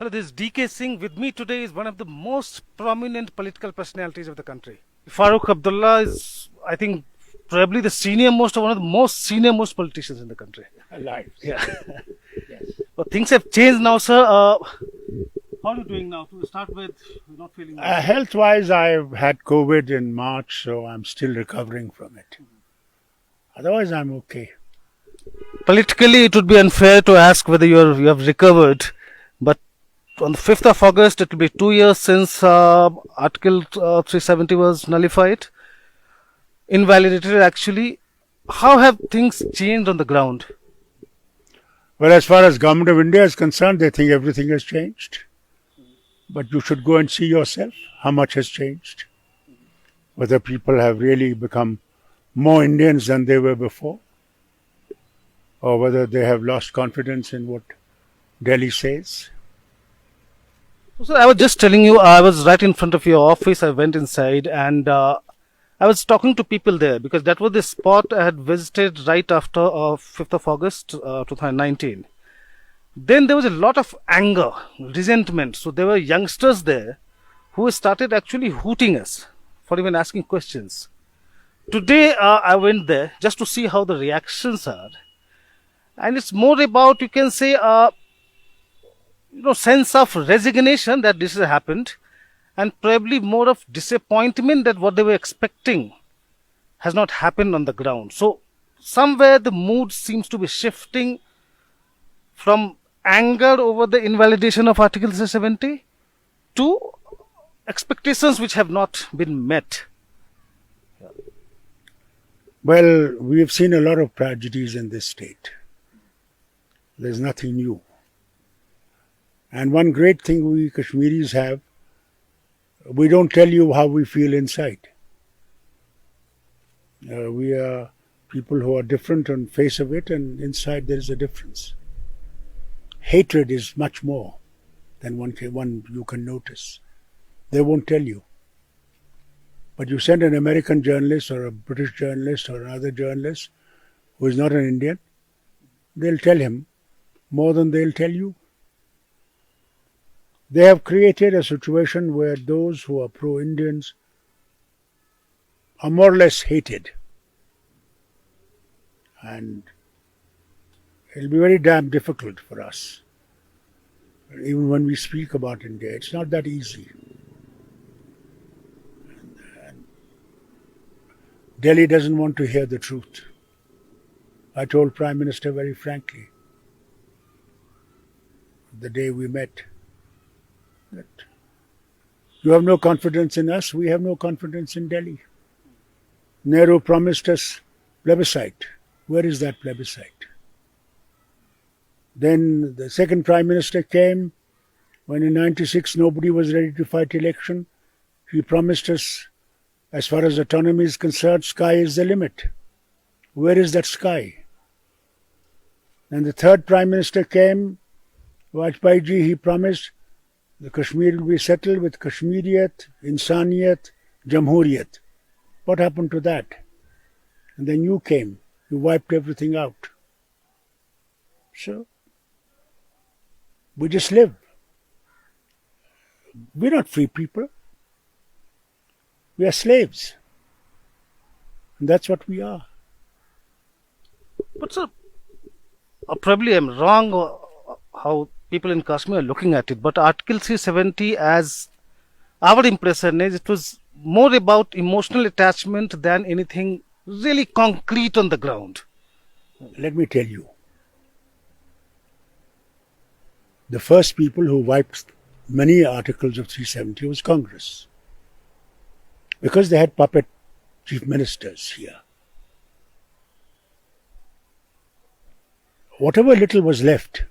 Hello, this is DK Singh. With me today is one of the most prominent political personalities of the country. Farooq Abdullah is, I think, probably the senior most or one of the most senior most politicians in the country. Alive. Yeah. Yes. Well, things have changed now, sir. How are you doing now? To start with, you're not feeling well. Health-wise, I've had COVID in March, so I'm still recovering from it. Otherwise, I'm okay. Politically, it would be unfair to ask whether you have recovered, but on the 5th of August, it will be 2 years since Article 370 was nullified, invalidated actually. How have things changed on the ground? Well, as far as Government of India is concerned, they think everything has changed. But you should go and see yourself how much has changed. Whether people have really become more Indians than they were before, or whether they have lost confidence in what Delhi says. So I was just telling you, I was right in front of your office. I went inside and I was talking to people there because that was the spot I had visited right after 5th of August 2019. Then there was a lot of anger, resentment. So there were youngsters there who started actually hooting us for even asking questions. Today I went there just to see how the reactions are. And it's more about, you can say, sense of resignation that this has happened, and probably more of disappointment that what they were expecting has not happened on the ground. So somewhere the mood seems to be shifting from anger over the invalidation of Article 370 to expectations which have not been met. Well, we have seen a lot of tragedies in this state. There's nothing new. And one great thing we Kashmiris have, we don't tell you how we feel inside. We are people who are different on face of it, and inside there is a difference. Hatred is much more than one you can notice. They won't tell you. But you send an American journalist or a British journalist or another journalist who is not an Indian, they'll tell him more than they'll tell you. They have created a situation where those who are pro-Indians are more or less hated. And it'll be very damn difficult for us. Even when we speak about India, it's not that easy. And Delhi doesn't want to hear the truth. I told Prime Minister very frankly, the day we met, that you have no confidence in us, we have no confidence in Delhi. Nehru promised us plebiscite. Where is that plebiscite? Then the second Prime Minister came when in 96 nobody was ready to fight election. He promised us, as far as autonomy is concerned, sky is the limit. Where is that sky? Then the third Prime Minister came, Vajpayee ji, he promised the Kashmir will be settled with Kashmiriyat, Insaniyat, Jamhuriyat. What happened to that? And then you came. You wiped everything out. So, we just live. We're not free people. We are slaves. And that's what we are. But sir, probably I'm wrong how people in Kashmir are looking at it, but Article 370, as our impression is, it was more about emotional attachment than anything really concrete on the ground. Let me tell you, the first people who wiped many articles of 370 was Congress, because they had puppet chief ministers here. Whatever little was left,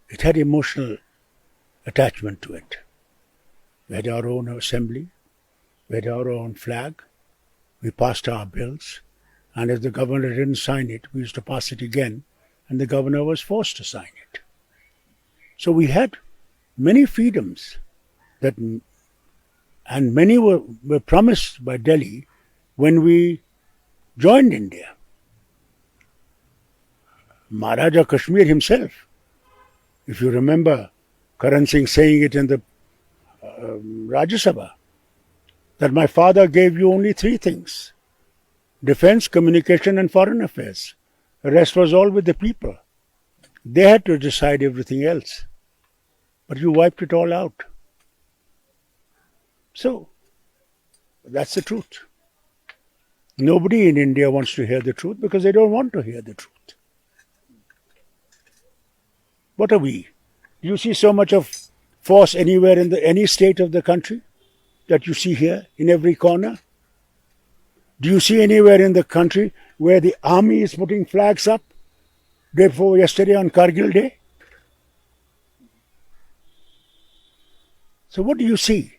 it had emotional attachment to it. We had our own assembly, we had our own flag, we passed our bills, and if the governor didn't sign it, we used to pass it again, and the governor was forced to sign it. So we had many freedoms and many were promised by Delhi when we joined India. Maharaja Kashmir himself If you remember Karan Singh saying it in the Rajya Sabha, that my father gave you only three things: defense, communication, and foreign affairs. The rest was all with the people. They had to decide everything else. But you wiped it all out. So, that's the truth. Nobody in India wants to hear the truth because they don't want to hear the truth. What are we? Do you see so much of force anywhere in any state of the country that you see here in every corner? Do you see anywhere in the country where the army is putting flags up day before yesterday on Kargil Day? So what do you see?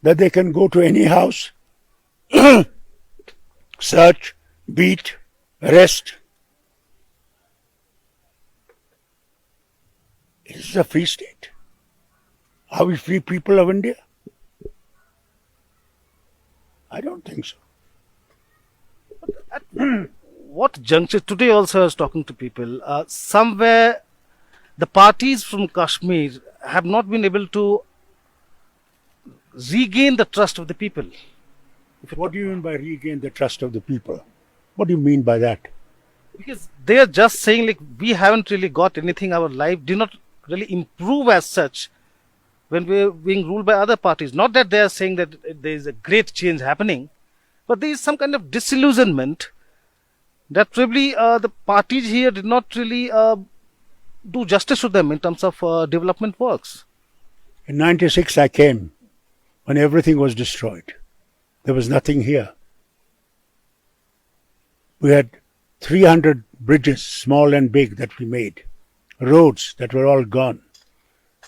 That they can go to any house, search, beat, arrest. Is this a free state? Are we free people of India? I don't think so. What juncture today also I was talking to people, somewhere the parties from Kashmir have not been able to regain the trust of the people. What do you mean by regain the trust of the people? What do you mean by that? Because they are just saying like we haven't really got anything, our life did not really improve as such when we are being ruled by other parties. Not that they are saying that there is a great change happening, but there is some kind of disillusionment that probably the parties here did not really do justice to them in terms of development works. In 96 I came when everything was destroyed. There was nothing here. We had 300 bridges, small and big, that we made. Roads that were all gone.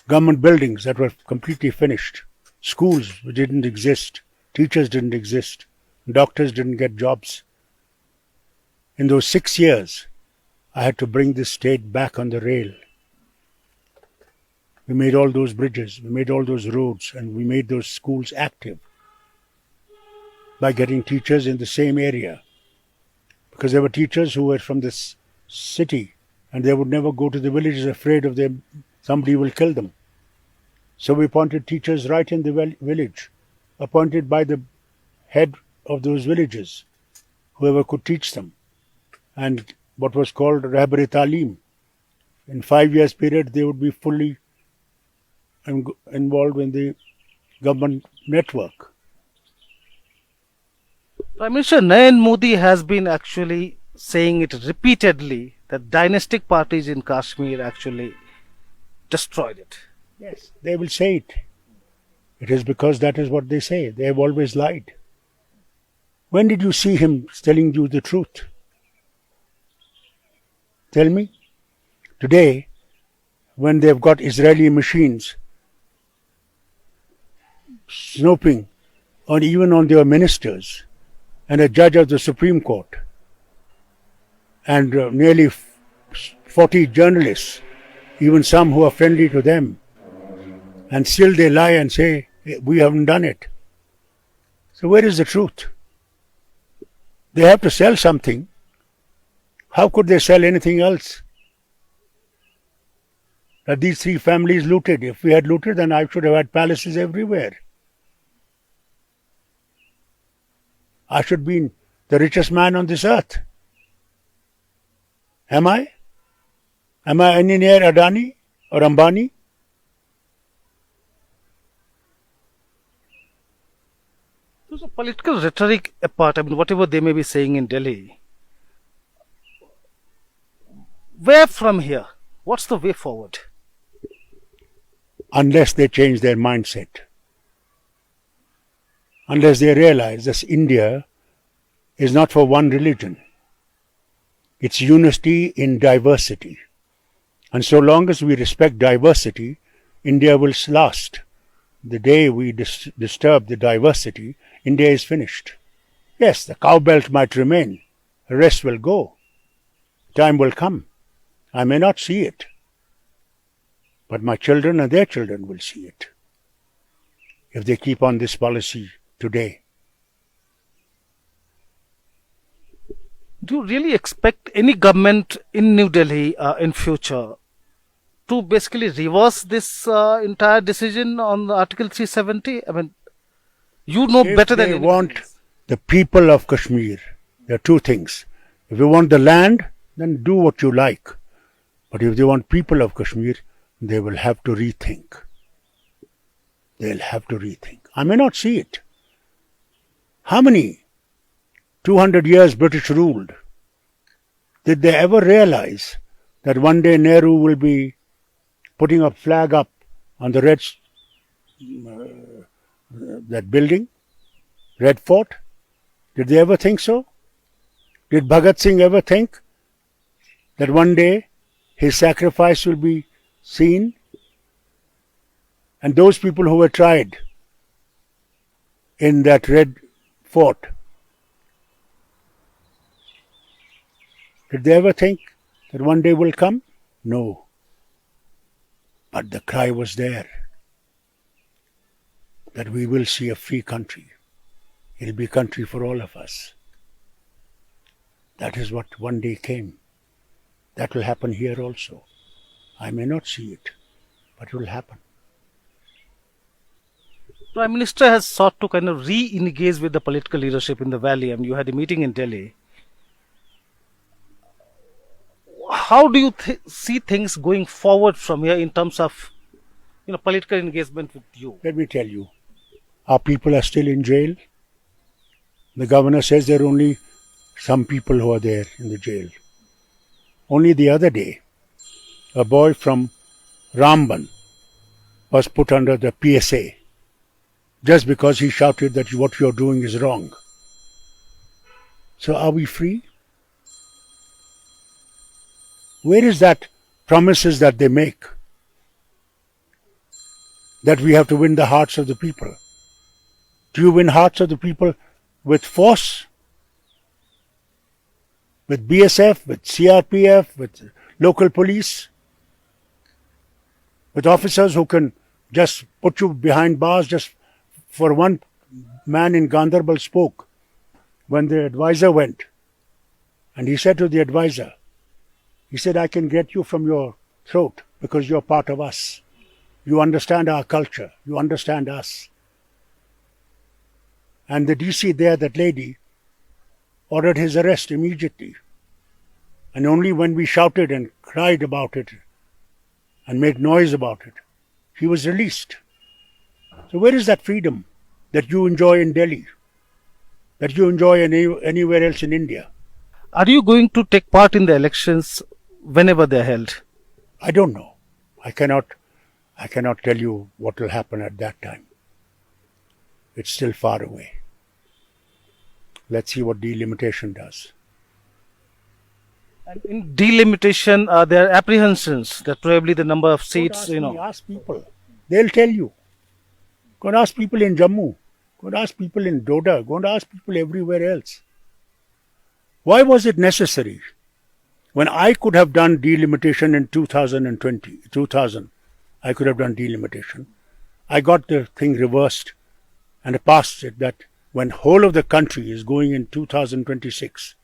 Government buildings that were completely finished. Schools which didn't exist. Teachers didn't exist. Doctors didn't get jobs. In those 6 years, I had to bring this state back on the rail. We made all those bridges, we made all those roads, and we made those schools active by getting teachers in the same area. Because there were teachers who were from this city and they would never go to the villages afraid of them, somebody will kill them. So we appointed teachers right in the village, appointed by the head of those villages, whoever could teach them. And what was called Rahbar-e Taaleem. In 5 years period, they would be fully involved in the government network. Prime Minister Narendra Modi has been actually saying it repeatedly that dynastic parties in Kashmir actually destroyed it. Yes, they will say it. It is because that is what they say. They have always lied. When did you see him telling you the truth? Tell me. Today, when they've got Israeli machines snooping even on their ministers and a judge of the Supreme Court and nearly 40 journalists, even some who are friendly to them, and still they lie and say, we haven't done it. So where is the truth? They have to sell something. How could they sell anything else? That these three families looted. If we had looted, then I should have had palaces everywhere. I should be the richest man on this earth. Am I? Am I any near Adani or Ambani? So political rhetoric apart, I mean, whatever they may be saying in Delhi, where from here? What's the way forward? Unless they change their mindset. Unless they realize that India is not for one religion. It's unity in diversity. And so long as we respect diversity, India will last. The day we disturb the diversity, India is finished. Yes, the cow belt might remain. The rest will go. Time will come. I may not see it. But my children and their children will see it. If they keep on this policy today. Do you really expect any government in New Delhi in future to basically reverse this entire decision on the Article 370? I mean, you know If better than they anybody want else. the people of Kashmir, there are two things. If you want the land, then do what you like. But if they want people of Kashmir, they will have to rethink. They'll have to rethink. I may not see it. How many 200 years British ruled? Did they ever realize that one day Nehru will be putting a flag up on the that building, Red Fort? Did they ever think so? Did Bhagat Singh ever think that one day his sacrifice will be seen? And those people who were tried in that Red Fort, did they ever think that one day will come? No. But the cry was there that we will see a free country. It'll be a country for all of us. That is what one day came. That will happen here also. I may not see it, but it will happen. Prime Minister has sought to kind of re-engage with the political leadership in the valley, and you had a meeting in Delhi. How do you see things going forward from here in terms of political engagement with you? Let me tell you, our people are still in jail. The governor says there are only some people who are there in the jail. Only the other day, a boy from Ramban was put under the PSA just because he shouted that what you are doing is wrong. So are we free? Where is that promises that they make? That we have to win the hearts of the people. Do you win hearts of the people with force? With BSF, with CRPF, with local police? With officers who can just put you behind bars? Just for one man in Gandharbal spoke when the advisor went, and he said to the advisor, he said, I can get you from your throat because you're part of us. You understand our culture. You understand us. And the DC there, that lady, ordered his arrest immediately. And only when we shouted and cried about it and made noise about it, he was released. So where is that freedom that you enjoy in Delhi, that you enjoy anywhere else in India? Are you going to take part in the elections whenever they're held? I don't know. I cannot tell you what will happen at that time. It's still far away. Let's see what delimitation does. And in delimitation, there are apprehensions that probably the number of seats, Ask people. They'll tell you. Go and ask people in Jammu. Go and ask people in Doda. Go and ask people everywhere else. Why was it necessary? When I could have done delimitation in 2000, I could have done delimitation. I got the thing reversed and passed it that when whole of the country is going in 2026,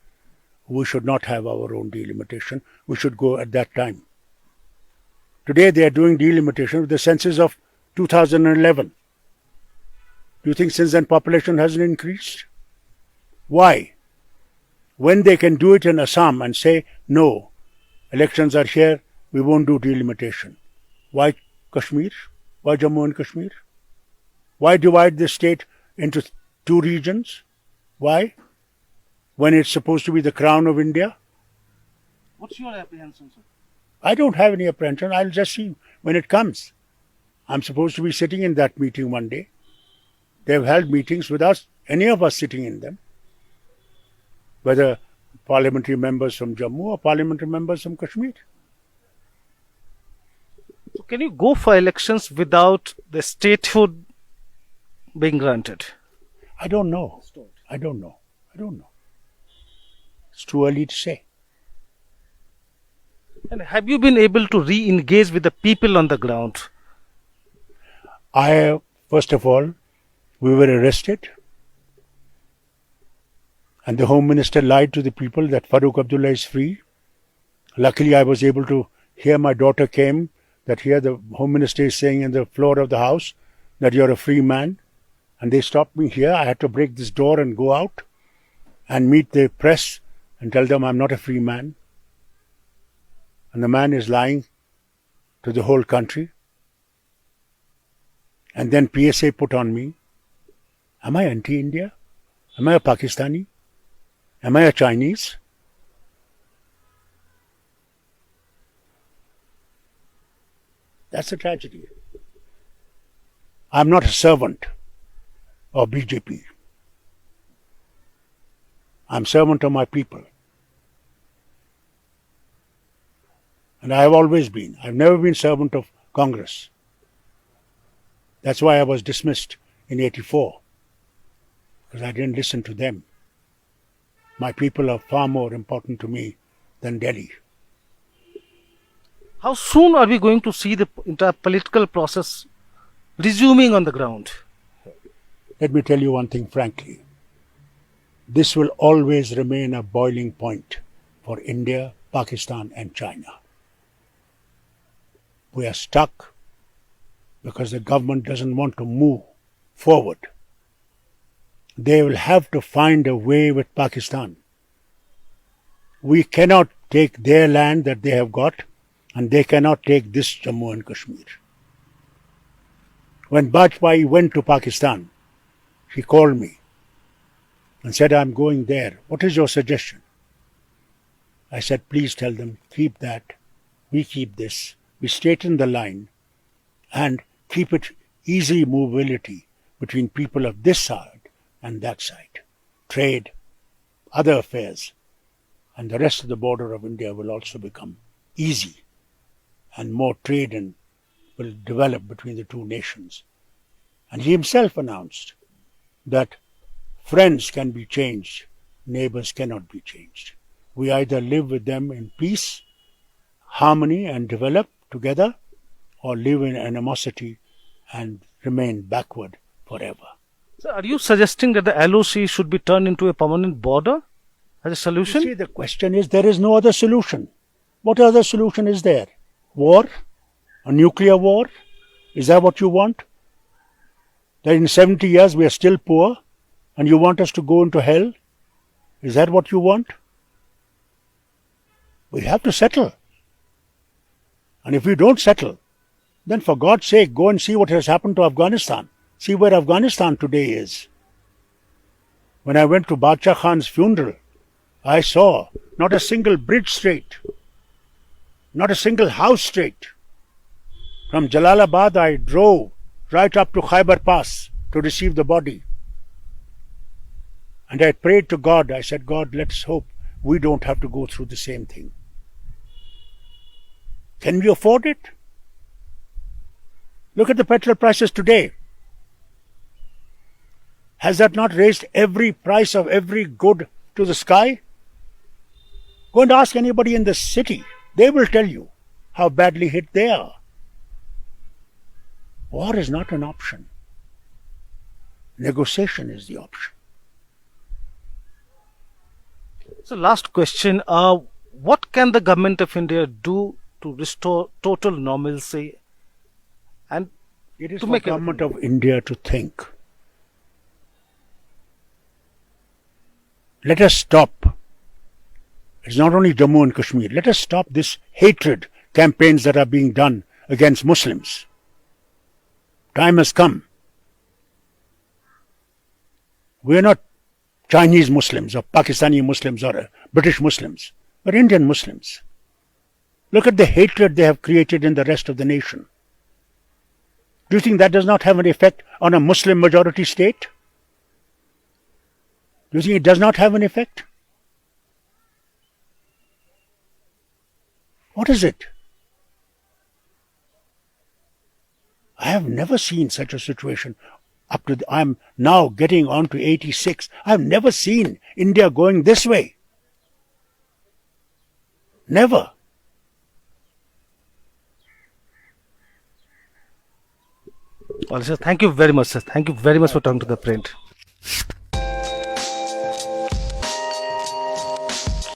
we should not have our own delimitation. We should go at that time. Today they are doing delimitation with the census of 2011. Do you think since then population hasn't increased? Why? When they can do it in Assam and say, no, elections are here, we won't do delimitation. Why Kashmir? Why Jammu and Kashmir? Why divide the state into two regions? Why? When it's supposed to be the crown of India? What's your apprehension, sir? I don't have any apprehension. I'll just see when it comes. I'm supposed to be sitting in that meeting one day. They've held meetings without any of us sitting in them. Whether parliamentary members from Jammu or parliamentary members from Kashmir. So can you go for elections without the statehood being granted? I don't know. I don't know. It's too early to say. And have you been able to re-engage with the people on the ground? First of all, we were arrested And the Home Minister lied to the people that Farooq Abdullah is free. Luckily, I was able to hear. My daughter came that here the Home Minister is saying in the floor of the house that you're a free man. And they stopped me here. I had to break this door and go out and meet the press and tell them I'm not a free man. And the man is lying to the whole country. And then PSA put on me. Am I anti-India? Am I a Pakistani? Am I a Chinese? That's a tragedy. I'm not a servant of BJP. I'm servant of my people. And I have always been. I've never been servant of Congress. That's why I was dismissed in 84. Because I didn't listen to them. My people are far more important to me than Delhi. How soon are we going to see the entire political process resuming on the ground? Let me tell you one thing frankly. This will always remain a boiling point for India, Pakistan and China. We are stuck because the government doesn't want to move forward. They will have to find a way with Pakistan. We cannot take their land that they have got, and they cannot take this Jammu and Kashmir. When Bajpayee went to Pakistan, he called me and said, I'm going there. What is your suggestion? I said, please tell them, keep that. We keep this. We straighten the line and keep it easy mobility between people of this side and that side. Trade, other affairs, and the rest of the border of India will also become easy, and more trade and will develop between the two nations. And he himself announced that friends can be changed, neighbors cannot be changed. We either live with them in peace, harmony and develop together, or live in animosity and remain backward forever. So are you suggesting that the LOC should be turned into a permanent border as a solution? You see, the question is, there is no other solution. What other solution is there? War? A nuclear war? Is that what you want? That in 70 years we are still poor and you want us to go into hell? Is that what you want? We have to settle. And if we don't settle, then for God's sake, go and see what has happened to Afghanistan. See where Afghanistan today is. When I went to Badshah Khan's funeral, I saw not a single bridge straight, not a single house straight. From Jalalabad, I drove right up to Khyber Pass to receive the body. And I prayed to God. I said, God, let's hope we don't have to go through the same thing. Can we afford it? Look at the petrol prices today. Has that not raised every price of every good to the sky? Go and ask anybody in the city. They will tell you how badly hit they are. War is not an option. Negotiation is the option. So last question, what can the government of India do to restore total normalcy and It is to for make the government of India to think. Let us stop. It's not only Jammu and Kashmir. Let us stop this hatred campaigns that are being done against Muslims. Time has come. We are not Chinese Muslims or Pakistani Muslims or British Muslims. We're Indian Muslims. Look at the hatred they have created in the rest of the nation. Do you think that does not have an effect on a Muslim majority state? Do you think it does not have an effect? What is it? I have never seen such a situation. I'm now getting on to 86. I have never seen India going this way. Never. Well, sir, thank you very much, sir. Thank you very much for talking to the print.